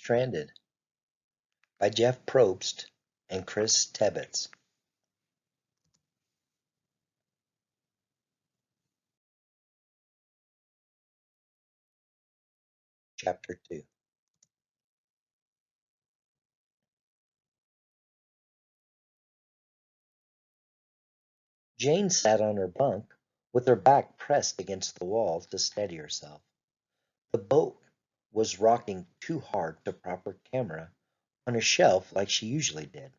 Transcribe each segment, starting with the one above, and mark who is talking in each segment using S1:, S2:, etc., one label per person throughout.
S1: Stranded by Jeff Probst and Chris Tedbitts. Chapter 2. Jane sat on her bunk with her back pressed against the wall to steady herself. The boat was rocking too hard to prop her camera on a shelf like she usually did.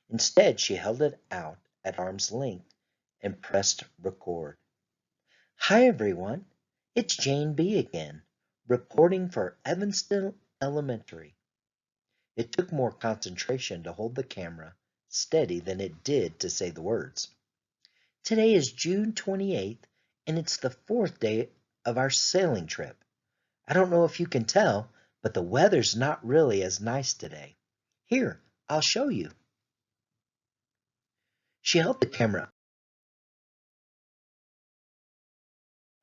S1: Instead, she held it out at arm's length and pressed record. Hi, everyone. It's Jane B. again, reporting for Evanston Elementary. It took more concentration to hold the camera steady than it did to say the words. Today is June 28th, and it's the fourth day of our sailing trip. I don't know if you can tell, but the weather's not really as nice today. Here, I'll show you. She held the camera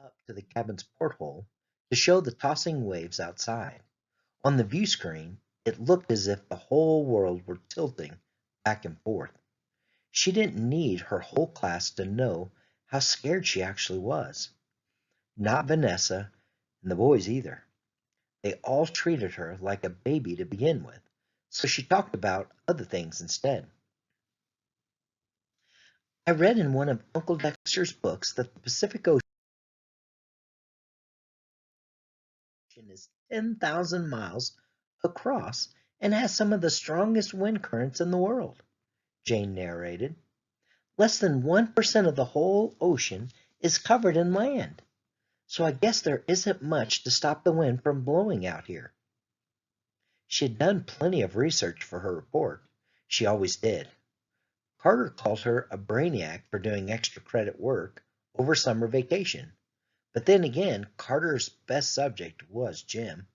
S1: up to the cabin's porthole to show the tossing waves outside. On the view screen, it looked as if the whole world were tilting back and forth. She didn't need her whole class to know how scared she actually was. Not Vanessa and the boys either. They all treated her like a baby to begin with, so she talked about other things instead. I read in one of Uncle Dexter's books that the Pacific Ocean is 10,000 miles across and has some of the strongest wind currents in the world, Jane narrated. Less than 1% of the whole ocean is covered in land, so I guess there isn't much to stop the wind from blowing out here. She had done plenty of research for her report. She always did. Carter called her a brainiac for doing extra credit work over summer vacation. But then again, Carter's best subject was Jim.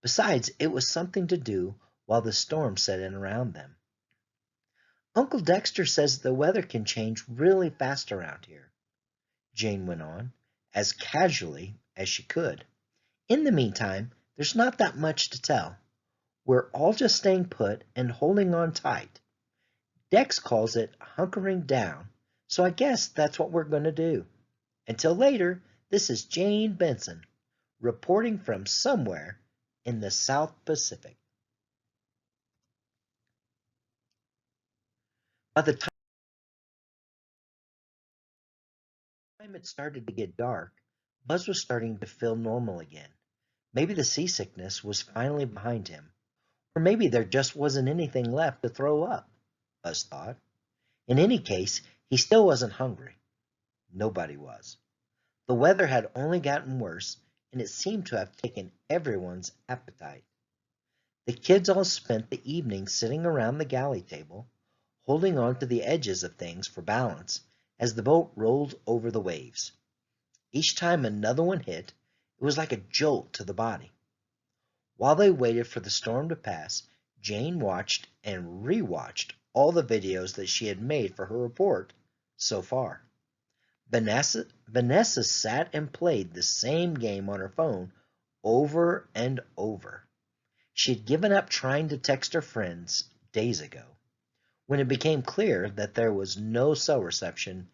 S1: Besides, it was something to do while the storm set in around them. Uncle Dexter says the weather can change really fast around here, Jane went on, as casually as she could. In the meantime, there's not that much to tell. We're all just staying put and holding on tight. Dex calls it hunkering down, so I guess that's what we're going to do. Until later, this is Jane Benson, reporting from somewhere in the South Pacific. By the time it started to get dark, Buzz was starting to feel normal again. Maybe the seasickness was finally behind him. Or maybe there just wasn't anything left to throw up, Buzz thought. In any case, he still wasn't hungry. Nobody was. The weather had only gotten worse, and it seemed to have taken everyone's appetite. The kids all spent the evening sitting around the galley table, holding on to the edges of things for balance as the boat rolled over the waves. Each time another one hit, it was like a jolt to the body. While they waited for the storm to pass, Jane watched and rewatched all the videos that she had made for her report so far. Vanessa sat and played the same game on her phone over and over. She had given up trying to text her friends days ago, when it became clear that there was no cell reception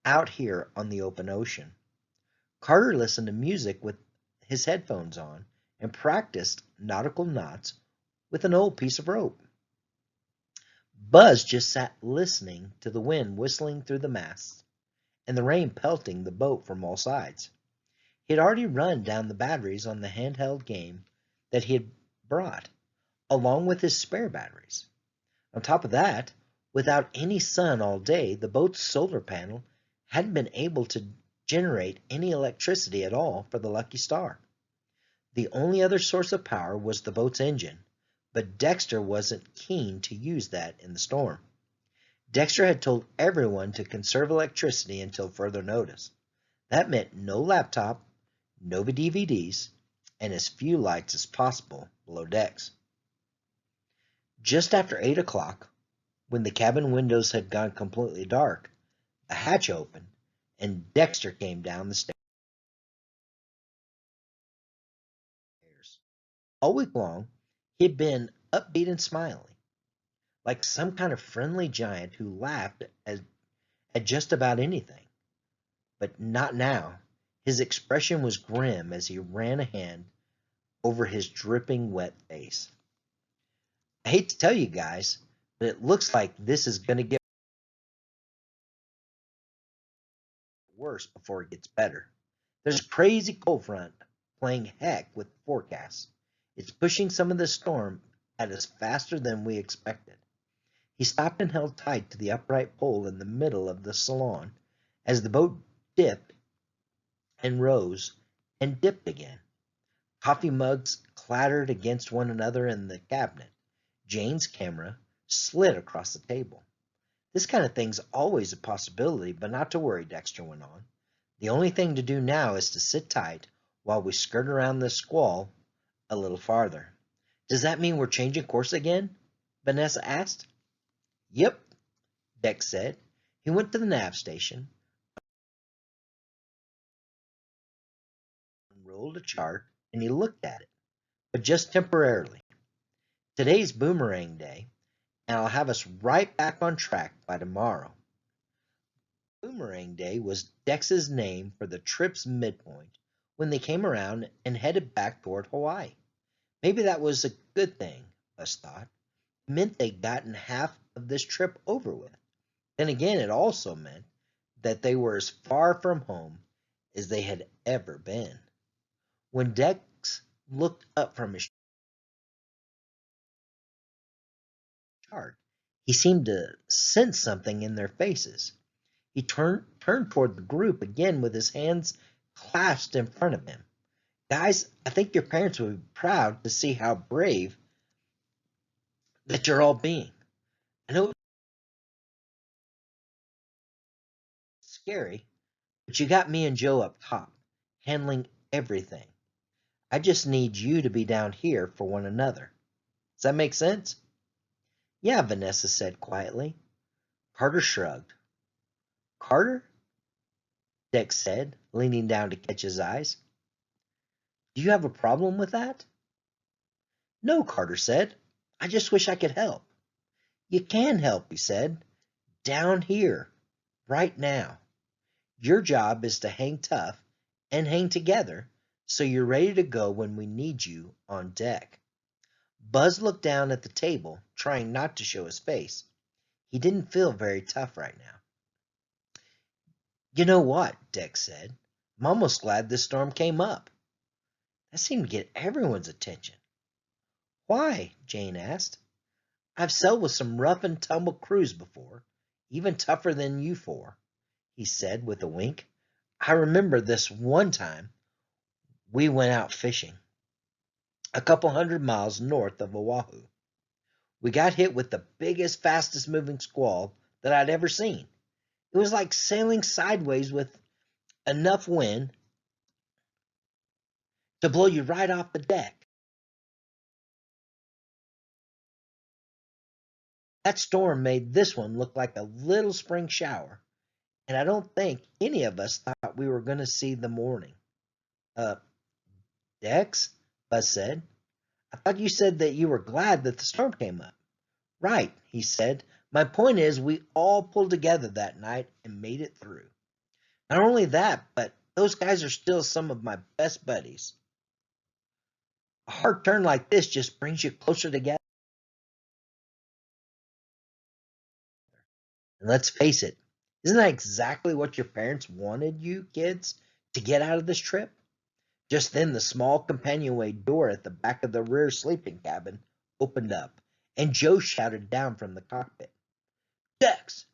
S1: out here on the open ocean. Carter listened to music with his headphones on and practiced nautical knots with an old piece of rope. Buzz just sat listening to the wind whistling through the masts and the rain pelting the boat from all sides. He had already run down the batteries on the handheld game that he had brought, along with his spare batteries. On top of that, without any sun all day, the boat's solar panel hadn't been able to generate any electricity at all for the Lucky Star. The only other source of power was the boat's engine, but Dexter wasn't keen to use that in the storm. Dexter had told everyone to conserve electricity until further notice. That meant no laptop, no DVDs, and as few lights as possible below decks. Just after 8 o'clock, when the cabin windows had gone completely dark, a hatch opened, and Dexter came down the stairs. All week long, he'd been upbeat and smiling, like some kind of friendly giant who laughed at just about anything. But not now. His expression was grim as he ran a hand over his dripping wet face. I hate to tell you guys, but it looks like this is going to get worse before it gets better. There's a crazy cold front playing heck with forecasts. It's pushing some of the storm at us faster than we expected. He stopped and held tight to the upright pole in the middle of the salon as the boat dipped and rose and dipped again. Coffee mugs clattered against one another in the cabinet. Jane's camera slid across the table. This kind of thing's always a possibility, but not to worry, Dexter went on. The only thing to do now is to sit tight while we skirt around this squall a little farther. Does that mean we're changing course again? Vanessa asked. Yep, Dex said. He went to the nav station, unrolled a chart, and he looked at it, but just temporarily. Today's Boomerang Day, and I'll have us right back on track by tomorrow. Boomerang Day was Dex's name for the trip's midpoint when they came around and headed back toward Hawaii. Maybe that was a good thing, Buzz thought. It meant they'd gotten half of this trip over with. Then again, it also meant that they were as far from home as they had ever been. When Dex looked up from his chart, he seemed to sense something in their faces. He turned toward the group again with his hands clasped in front of him. Guys, I think your parents would be proud to see how brave that you're all being. I know it's scary, but you got me and Joe up top, handling everything. I just need you to be down here for one another. Does that make sense? Yeah, Vanessa said quietly. Carter shrugged. Carter? Dex said, leaning down to catch his eyes. Do you have a problem with that? No, Carter said. I just wish I could help. You can help, he said. Down here, right now. Your job is to hang tough and hang together so you're ready to go when we need you on deck. Buzz looked down at the table, trying not to show his face. He didn't feel very tough right now. You know what, Dex said. I'm almost glad this storm came up. That seemed to get everyone's attention. Why? Jane asked. I've sailed with some rough and tumble crews before, even tougher than you four, he said with a wink. I remember this one time we went out fishing, a couple 100 miles north of Oahu. We got hit with the biggest, fastest moving squall that I'd ever seen. It was like sailing sideways with enough wind to blow you right off the deck. That storm made this one look like a little spring shower, and I don't think any of us thought we were going to see the morning. Uh, Dex, Buzz said. I thought you said that you were glad that the storm came up. Right, he said. My point is we all pulled together that night and made it through. Not only that, but those guys are still some of my best buddies. A hard turn like this just brings you closer together. And let's face it, isn't that exactly what your parents wanted you kids to get out of this trip? Just then the small companionway door at the back of the rear sleeping cabin opened up, and Joe shouted down from the cockpit. Dex,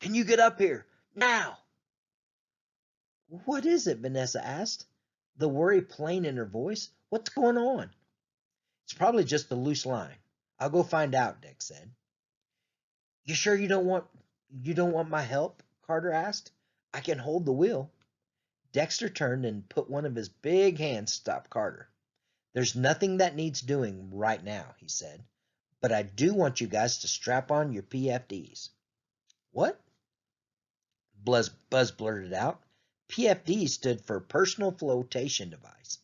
S1: can you get up here? Now! What is it? Vanessa asked, the worry plain in her voice. What's going on? It's probably just a loose line. I'll go find out, Dex said. You sure you don't want my help? Carter asked. I can hold the wheel. Dexter turned and put one of his big hands to stop Carter. There's nothing that needs doing right now, he said, but I do want you guys to strap on your PFDs. What? Buzz blurted out. PFD stood for Personal Flotation Device,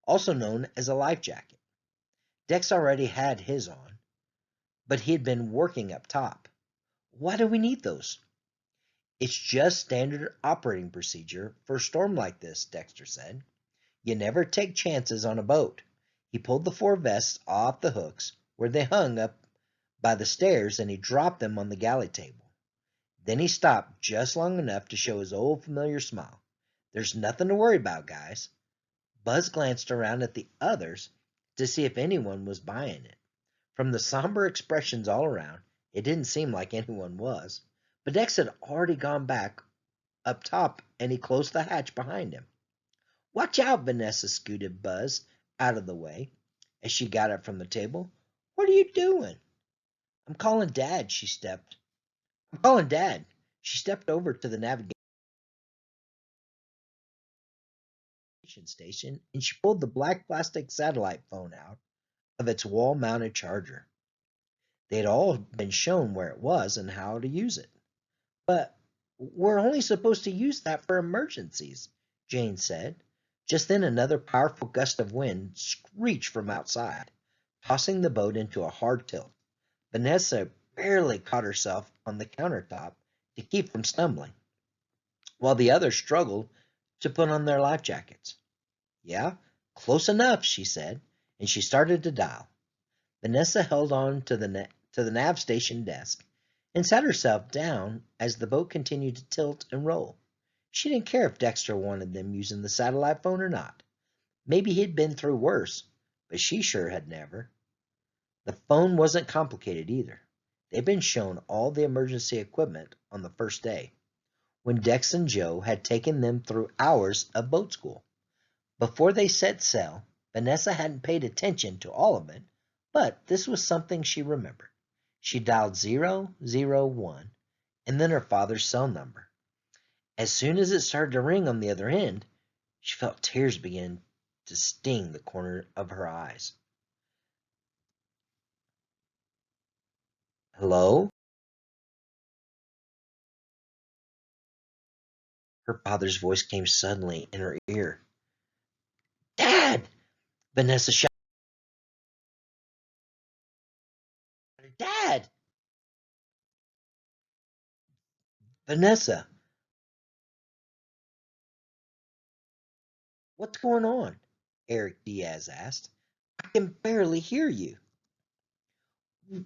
S1: also known as a life jacket. Dex already had his on, but he had been working up top. Why do we need those? It's just standard operating procedure for a storm like this, Dexter said. You never take chances on a boat. He pulled the 4 vests off the hooks where they hung up by the stairs and he dropped them on the galley table. Then he stopped just long enough to show his old familiar smile. There's nothing to worry about, guys. Buzz glanced around at the others to see if anyone was buying it. From the somber expressions all around, it didn't seem like anyone was. But Dex had already gone back up top and he closed the hatch behind him. Watch out, Vanessa scooted Buzz out of the way as she got up from the table. What are you doing? I'm calling Dad, I'm calling Dad. She stepped over to the navigation station and she pulled the black plastic satellite phone out of its wall-mounted charger. They had all been shown where it was and how to use it. But we're only supposed to use that for emergencies, Jane said. Just then another powerful gust of wind screeched from outside, tossing the boat into a hard tilt. Vanessa barely caught herself on the countertop to keep from stumbling, while the others struggled to put on their life jackets. Yeah, close enough, she said, and she started to dial. Vanessa held on to the nav station desk and sat herself down as the boat continued to tilt and roll. She didn't care if Dexter wanted them using the satellite phone or not. Maybe he'd been through worse, but she sure had never. The phone wasn't complicated either. They'd been shown all the emergency equipment on the first day, when Dex and Joe had taken them through hours of boat school. Before they set sail, Vanessa hadn't paid attention to all of it, but this was something she remembered. She dialed 001 and then her father's cell number. As soon as it started to ring on the other end, she felt tears begin to sting the corner of her eyes. Hello? Her father's voice came suddenly in her ear. Dad! Vanessa shouted. Dad! Vanessa, what's going on? Eric Diaz asked. I can barely hear you.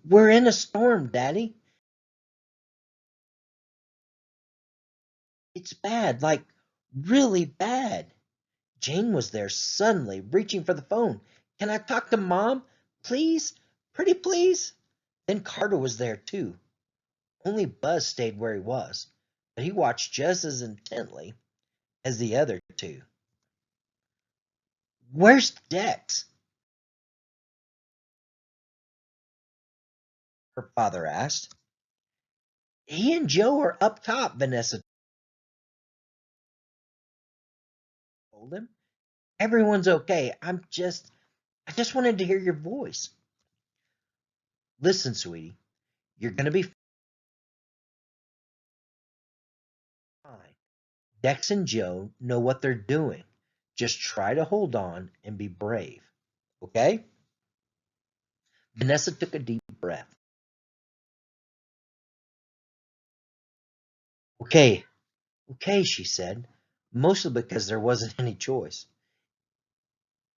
S1: We're in a storm, Daddy. It's bad, like really bad. Jane was there suddenly, reaching for the phone. Can I talk to Mom? Please? Pretty please? Then Carter was there too. Only Buzz stayed where he was, but he watched just as intently as the other two. Where's Dex? Her father asked. He and Joe are up top, Vanessa told him. Everyone's okay. I just wanted to hear your voice. Listen, sweetie, you're going to be fine. Dex and Joe know what they're doing. Just try to hold on and be brave. Okay? Vanessa took a deep breath. Okay, okay, she said, mostly because there wasn't any choice.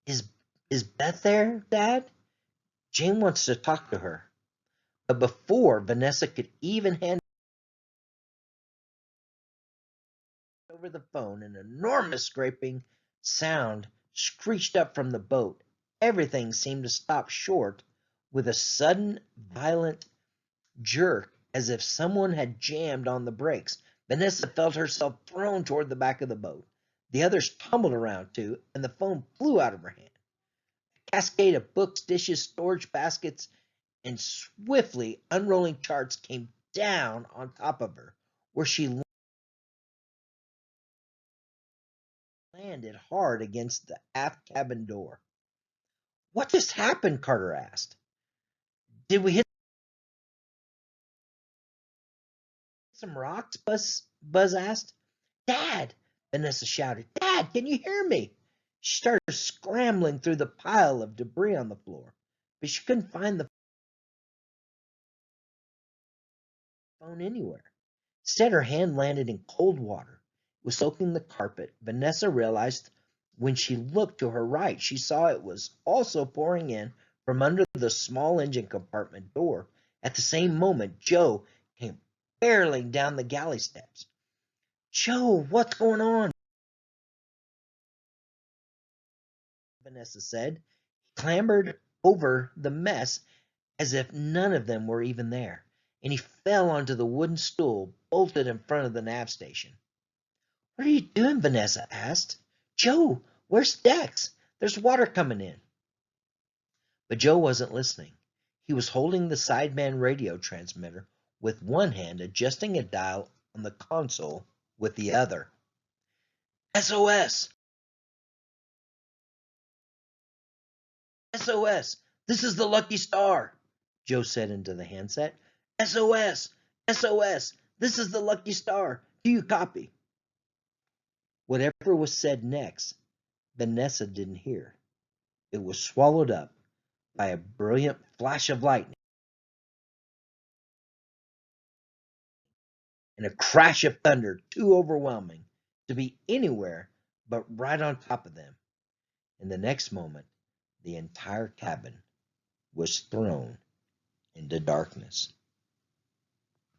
S1: Is is Beth there, Dad? Jane wants to talk to her. But before Vanessa could even hand over the phone, an enormous scraping sound screeched up from the boat. Everything seemed to stop short with a sudden, violent jerk, as if someone had jammed on the brakes. Vanessa felt herself thrown toward the back of the boat. The others tumbled around too, and the phone flew out of her hand. A cascade of books, dishes, storage baskets, and swiftly unrolling charts came down on top of her, where she landed hard against the aft cabin door. What just happened? Carter asked. Did we hit some rocks? Buzz asked. Dad! Vanessa shouted. Dad, can you hear me? She started scrambling through the pile of debris on the floor. but she couldn't find the phone anywhere. Instead, her hand landed in cold water. It was soaking the carpet. Vanessa realized when she looked to her right, she saw it was also pouring in from under the small engine compartment door. At the same moment, Joe came barreling down the galley steps. "Joe, what's going on?" Vanessa said. He clambered over the mess as if none of them were even there, and he fell onto the wooden stool bolted in front of the nav station. "What are you doing?" Vanessa asked. "Joe, where's Dex? There's water coming in." But Joe wasn't listening. He was holding the sideband radio transmitter with one hand, adjusting a dial on the console with the other. "SOS! SOS! This is the Lucky Star," Joe said into the handset. "SOS! SOS! This is the Lucky Star. Do you copy?" Whatever was said next, Vanessa didn't hear. It was swallowed up by a brilliant flash of lightning and a crash of thunder too overwhelming to be anywhere but right on top of them. In the next moment, the entire cabin was thrown into darkness.